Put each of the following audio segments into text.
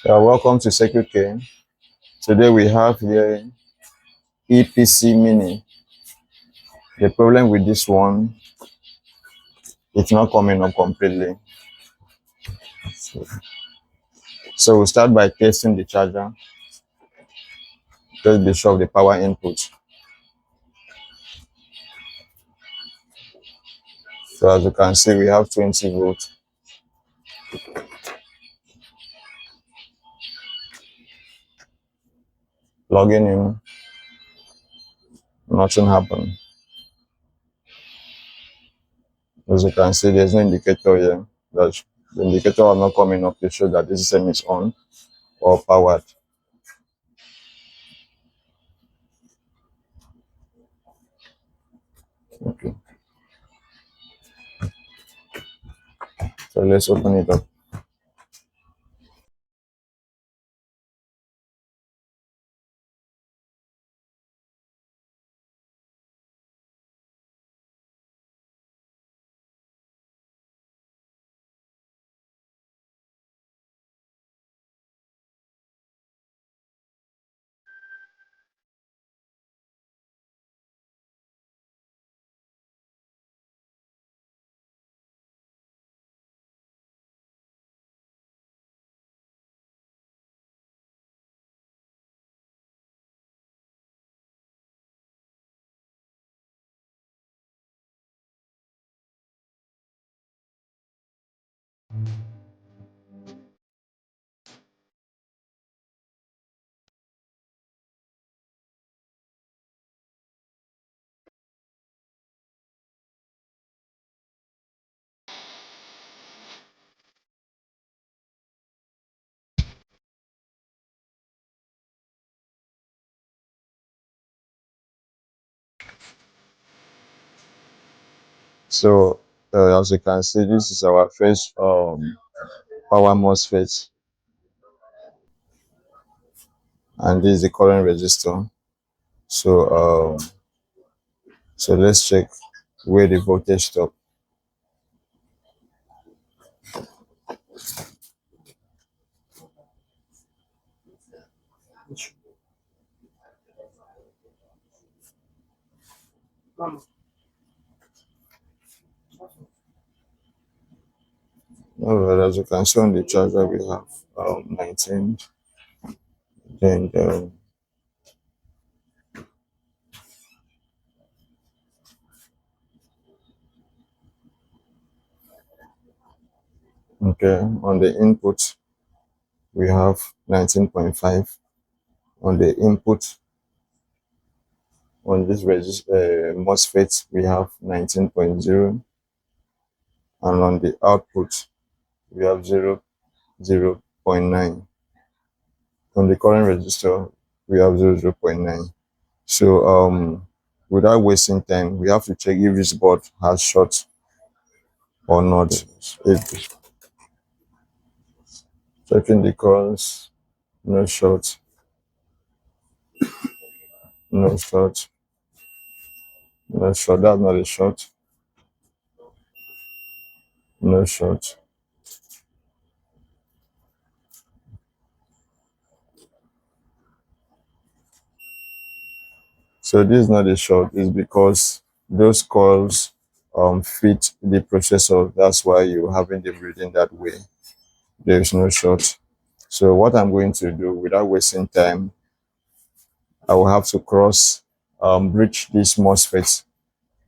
Welcome to Circuit K. Today we have here EPC Mini. The problem with this one, it's not coming up completely. So we'll start by testing the charger. Just be sure of the power input. So as you can see, we have 20 volts. Logging in, nothing happened. As you can see, there's no indicator here. That the indicator are not coming up to show that this system is on or powered. Okay. So let's open it up. So as you can see, this is our first power MOSFET, and this is the current resistor. So let's check where the voltage stop. Alright, as you can see on the charger, we have 19. Then okay, on the input we have 19.5. On the input on this MOSFET we have 19.0, and on the output we have 0.9. On the current resistor we have 0.9. So without wasting time, we have to check if this board has short or not. If checking the coils, no short, no short, no short. That's not a short, no short. So this is not a short. It's because those coils fit the processor. That's why you're having the reading that way. There is no short. So what I'm going to do, without wasting time, I will have to cross bridge this MOSFET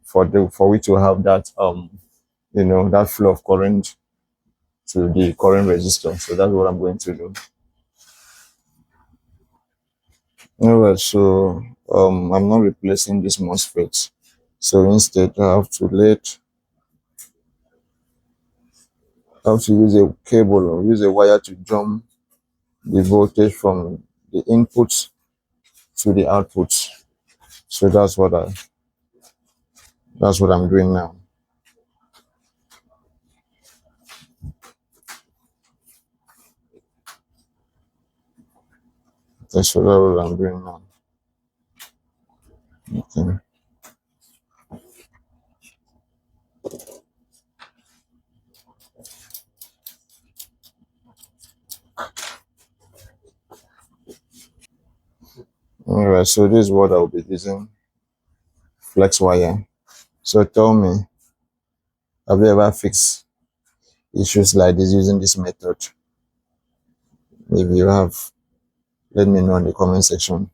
for we to have that that flow of current to the current resistor. So that's what I'm going to do. Alright, so I'm not replacing this MOSFET. So instead I have to use a cable or use a wire to jump the voltage from the input to the output. So that's what I'm doing now. That's what I'm doing now. Okay. Alright, so this is what I'll be using, flex wire. So tell me, have you ever fixed issues like this using this method? If you have, let me know in the comment section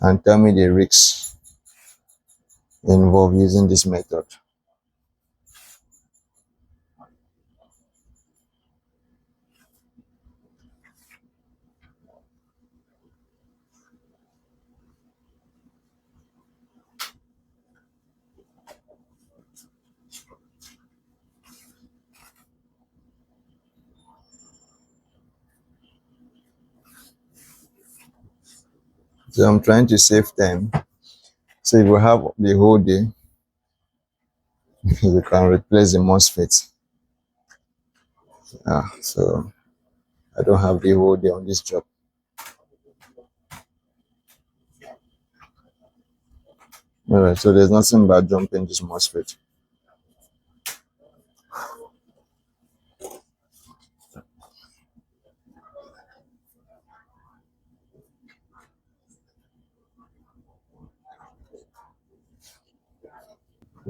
and tell me the risks involved using this method. So I'm trying to save time. So if you have the whole day, you can replace the MOSFET. So I don't have the whole day on this job. Alright, so there's nothing about jumping this MOSFET.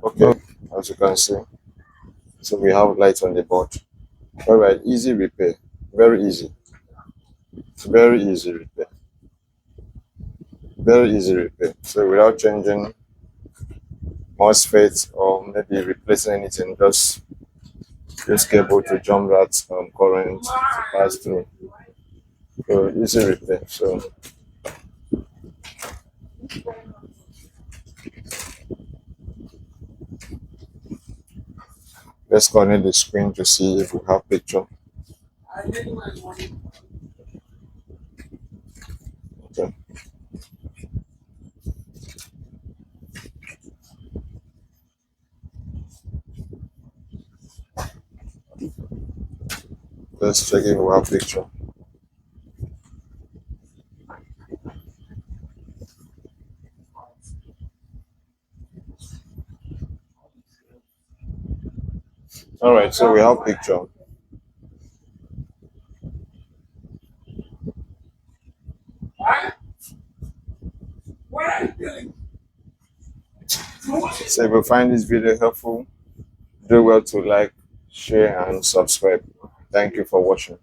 Okay, as you can see, so we have light on the board. Alright, easy repair, very easy. Very easy repair. Very easy repair. So without changing MOSFET or maybe replacing anything, just use cable to jump that current to pass through. So easy repair. So let's connect the screen to see if we have picture. Okay. Let's check if we have picture. Alright, so we have picture. So if you find this video helpful, do well to like, share and subscribe. Thank you for watching.